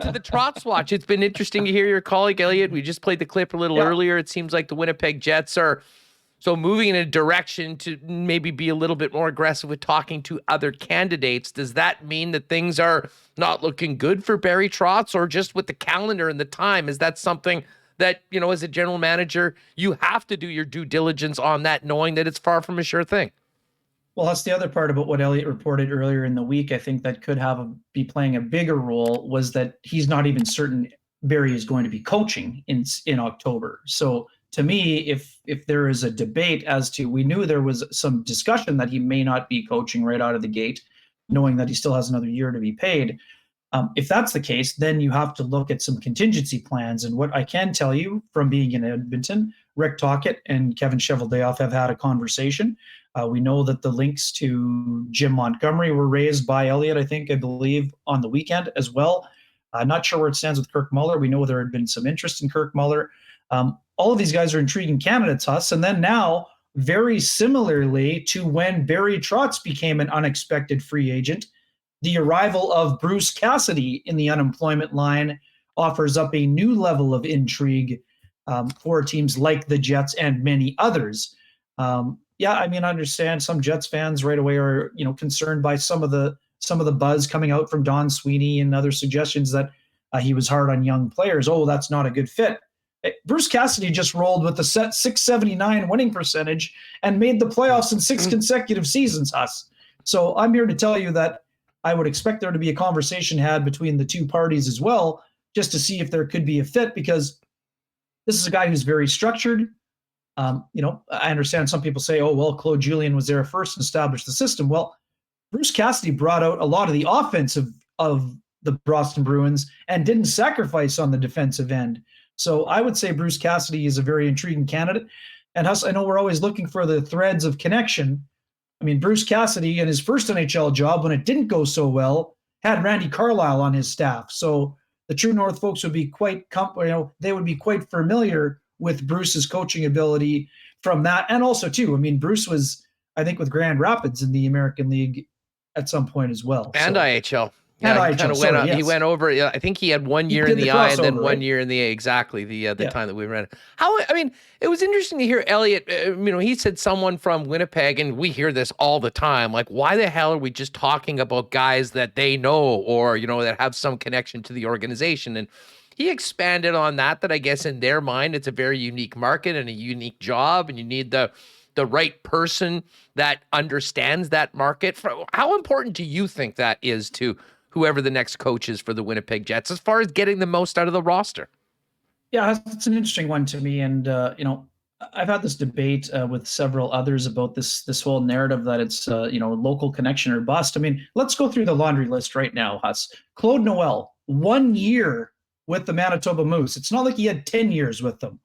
to the Trotz Watch. It's been interesting to hear your colleague, Elliotte. We just played the clip a little earlier. It seems like the Winnipeg Jets are moving in a direction to maybe be a little bit more aggressive with talking to other candidates. Does that mean that things are not looking good for Barry Trotz, or just with the calendar and the time? Is that something that, as a general manager, you have to do your due diligence on that, knowing that it's far from a sure thing? Well, that's the other part about what Elliotte reported earlier in the week. I think that could be playing a bigger role, was that he's not even certain Barry is going to be coaching in October. So to me, if there is a debate as to, we knew there was some discussion that he may not be coaching right out of the gate, knowing that he still has another year to be paid. If that's the case, then you have to look at some contingency plans. And what I can tell you from being in Edmonton, Rick Tocchet and Kevin Cheveldayoff have had a conversation. We know that the links to Jim Montgomery were raised by Elliotte, I believe, on the weekend as well. Not sure where it stands with Kirk Muller. We know there had been some interest in Kirk Muller. All of these guys are intriguing candidates, Huss. And then now, very similarly to when Barry Trotz became an unexpected free agent, the arrival of Bruce Cassidy in the unemployment line offers up a new level of intrigue for teams like the Jets and many others. I understand some Jets fans right away are, concerned by some of the buzz coming out from Don Sweeney and other suggestions that he was hard on young players. Oh, that's not a good fit. Bruce Cassidy just rolled with a set .679 winning percentage and made the playoffs in 6 consecutive seasons, Huss. So I'm here to tell you that I would expect there to be a conversation had between the two parties as well, just to see if there could be a fit, because this is a guy who's very structured. I understand some people say, oh, well, Claude Julien was there first and established the system. Well, Bruce Cassidy brought out a lot of the offensive of the Boston Bruins and didn't sacrifice on the defensive end. So I would say Bruce Cassidy is a very intriguing candidate. And Huss, I know we're always looking for the threads of connection. I mean, Bruce Cassidy, in his first NHL job, when it didn't go so well, had Randy Carlyle on his staff. So the True North folks would be quite familiar with Bruce's coaching ability from that. And also, too, Bruce was, I think, with Grand Rapids in the American League at some point as well. And IHL. Yeah, he went over. I think he had 1 year in the I and then 1 year in the A. Exactly, the time that we ran. It was interesting to hear Elliotte. He said someone from Winnipeg, and we hear this all the time. Like, why the hell are we just talking about guys that they know or that have some connection to the organization? And he expanded on that I guess in their mind it's a very unique market and a unique job, and you need the right person that understands that market. How important do you think that is to whoever the next coach is for the Winnipeg Jets, as far as getting the most out of the roster? Yeah, it's an interesting one to me. And, I've had this debate with several others about this whole narrative that it's, local connection or bust. Let's go through the laundry list right now, Huss. Claude Noel, 1 year with the Manitoba Moose. It's not like he had 10 years with them.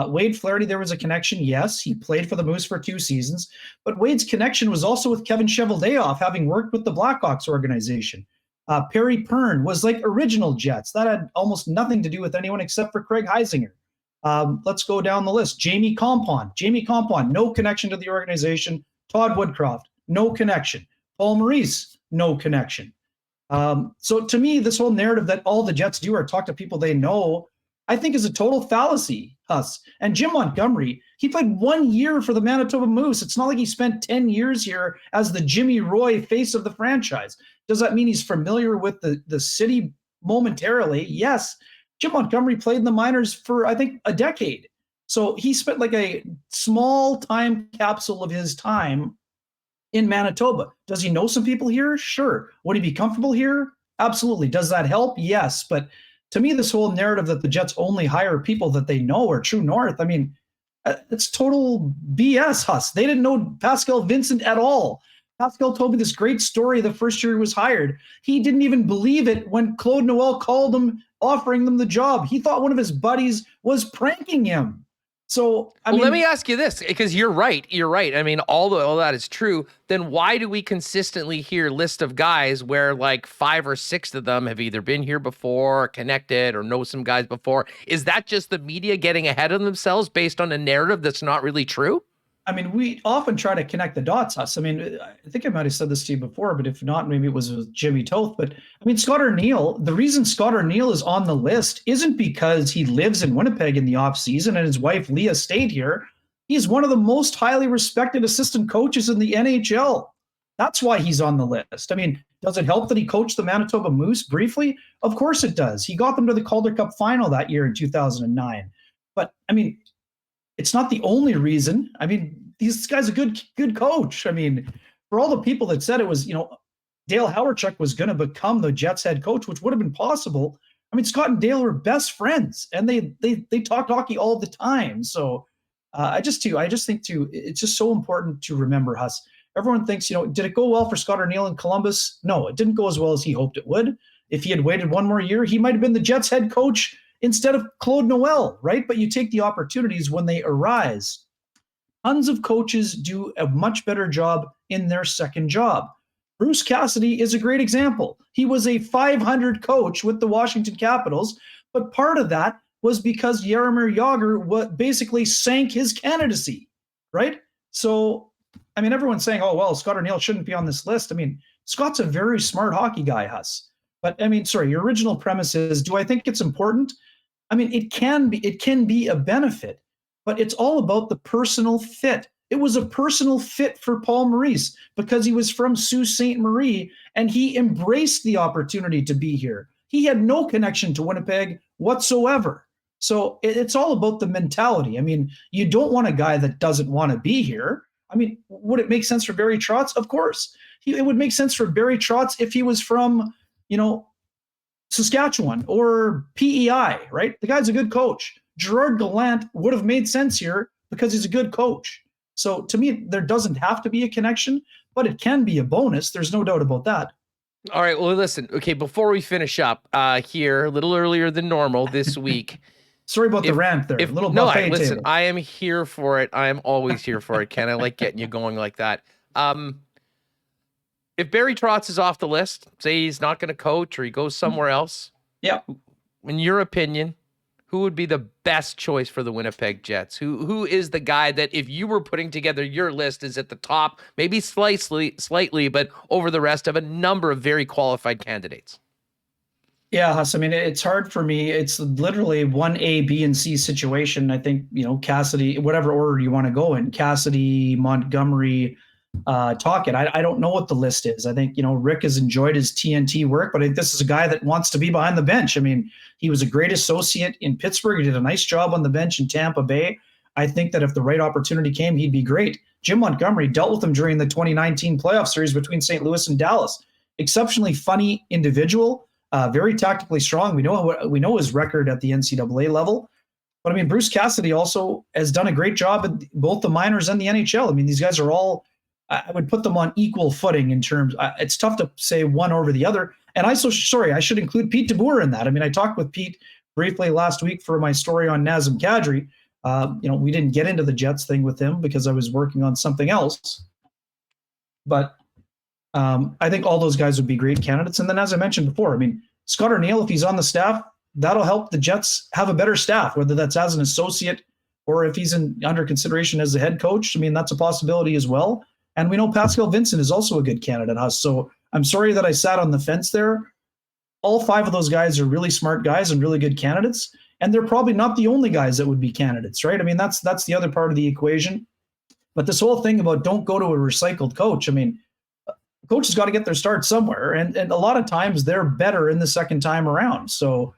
Wade Flaherty, there was a connection. Yes, he played for the Moose for 2 seasons, but Wade's connection was also with Kevin Cheveldayoff, having worked with the Blackhawks organization. Perry Pern was like original Jets. That had almost nothing to do with anyone except for Craig Heisinger. Let's go down the list. Jamie Compon, no connection to the organization. Todd Woodcroft, no connection. Paul Maurice, no connection. So to me, this whole narrative that all the Jets do are talk to people they know, I think is a total fallacy, Huss. And Jim Montgomery, he played 1 year for the Manitoba Moose. It's not like he spent 10 years here as the Jimmy Roy face of the franchise. Does that mean he's familiar with the city momentarily? Yes. Jim Montgomery played in the minors for, I think, a decade. So he spent like a small time capsule of his time in Manitoba. Does he know some people here? Sure. Would he be comfortable here? Absolutely. Does that help? Yes. But to me, this whole narrative that the Jets only hire people that they know or True North, it's total BS, Huss. They didn't know Pascal Vincent at all. Pascal told me this great story the first year he was hired. He didn't even believe it when Claude Noel called him, offering them the job. He thought one of his buddies was pranking him. So, let me ask you this, because you're right. All that is true. Then why do we consistently hear list of guys where like 5 or 6 of them have either been here before, or connected, or know some guys before? Is that just the media getting ahead of themselves based on a narrative that's not really true? I mean, we often try to connect the dots, Huss. I mean, I think I might have said this to you before, but if not, maybe it was with Jimmy Toth. But I mean, Scott Arniel, the reason Scott Arniel is on the list isn't because he lives in Winnipeg in the offseason and his wife Leah stayed here. He's one of the most highly respected assistant coaches in the NHL. That's why he's on the list. I mean, does it help that he coached the Manitoba Moose briefly? Of course it does. He got them to the Calder Cup final that year in 2009. But I mean, it's not the only reason. I mean, this guy's a good coach. I mean, for all the people that said it was, Dale Hawerchuk was going to become the Jets head coach, which would have been possible. I mean, Scott and Dale were best friends, and they talked hockey all the time. So I just think it's just so important to remember, Huss. Everyone thinks, did it go well for Scott Arniel in Columbus? No, it didn't go as well as he hoped it would. If he had waited one more year, he might have been the Jets head coach instead of Claude Noel, right? But you take the opportunities when they arise. Tons of coaches do a much better job in their second job. Bruce Cassidy is a great example. He was a .500 coach with the Washington Capitals, but part of that was because Jaromir Jagr basically sank his candidacy, right? So, I mean, everyone's saying, oh, well, Scott Arniel shouldn't be on this list. I mean, Scott's a very smart hockey guy, Huss. But, I mean, sorry, your original premise is, do I think it's important? I mean, it can be a benefit, but it's all about the personal fit. It was a personal fit for Paul Maurice because he was from Sault Ste. Marie and he embraced the opportunity to be here. He had no connection to Winnipeg whatsoever. So it's all about the mentality. I mean, you don't want a guy that doesn't want to be here. I mean, would it make sense for Barry Trotz? Of course. It would make sense for Barry Trotz if he was from, Saskatchewan or PEI, right? The guy's a good coach. Gerard Gallant would have made sense here because he's a good coach. So to me, there doesn't have to be a connection, but it can be a bonus. There's no doubt about that. All right. Well, listen, okay, before we finish up here, a little earlier than normal this week. Sorry about the rant there. Listen, I am here for it. I am always here for it, Ken. I like getting you going like that. If Barry Trotz is off the list, say he's not going to coach or he goes somewhere else. Yeah. In your opinion, who would be the best choice for the Winnipeg Jets? Who is the guy that if you were putting together your list is at the top, maybe slightly, but over the rest of a number of very qualified candidates? Yeah, Huss, I mean, it's hard for me. It's literally one A, B, and C situation. I think, Cassidy, whatever order you want to go in, Cassidy, Montgomery, Tocchet. I don't know what the list is. I think, Rick has enjoyed his TNT work, but I think this is a guy that wants to be behind the bench. I mean, he was a great associate in Pittsburgh. He did a nice job on the bench in Tampa Bay. I think that if the right opportunity came, he'd be great. Jim Montgomery dealt with him during the 2019 playoff series between St. Louis and Dallas. Exceptionally funny individual, very tactically strong. We know his record at the NCAA level. But I mean, Bruce Cassidy also has done a great job at both the minors and the NHL. I mean, these guys are all, I would put them on equal footing in terms. It's tough to say one over the other. And I should include Pete DeBoer in that. I mean, I talked with Pete briefly last week for my story on Nazem Kadri. We didn't get into the Jets thing with him because I was working on something else. But I think all those guys would be great candidates. And then, as I mentioned before, I mean, Scott Arniel, if he's on the staff, that'll help the Jets have a better staff, whether that's as an associate or if he's under consideration as the head coach. I mean, that's a possibility as well. And we know Pascal Vincent is also a good candidate. So I'm sorry that I sat on the fence there. All five of those guys are really smart guys and really good candidates. And they're probably not the only guys that would be candidates, right? I mean, that's the other part of the equation. But this whole thing about don't go to a recycled coach, I mean, coaches got to get their start somewhere. And a lot of times they're better in the second time around. So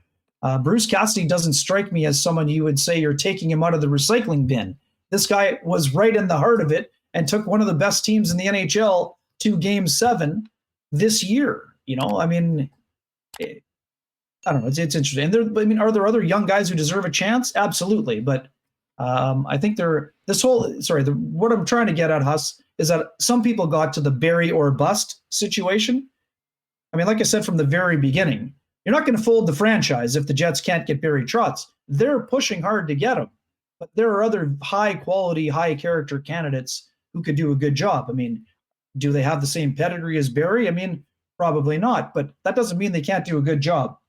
Bruce Cassidy doesn't strike me as someone you would say you're taking him out of the recycling bin. This guy was right in the heart of it and took one of the best teams in the NHL to Game 7 this year. I mean, I don't know. It's interesting. And are there other young guys who deserve a chance? Absolutely. But I think what I'm trying to get at, Huss, is that some people got to the Barry or bust situation. I mean, like I said from the very beginning, you're not going to fold the franchise if the Jets can't get Barry Trotz. They're pushing hard to get him. But there are other high-quality, high-character candidates who could do a good job. I mean, do they have the same pedigree as Barry? I mean, probably not. But that doesn't mean they can't do a good job.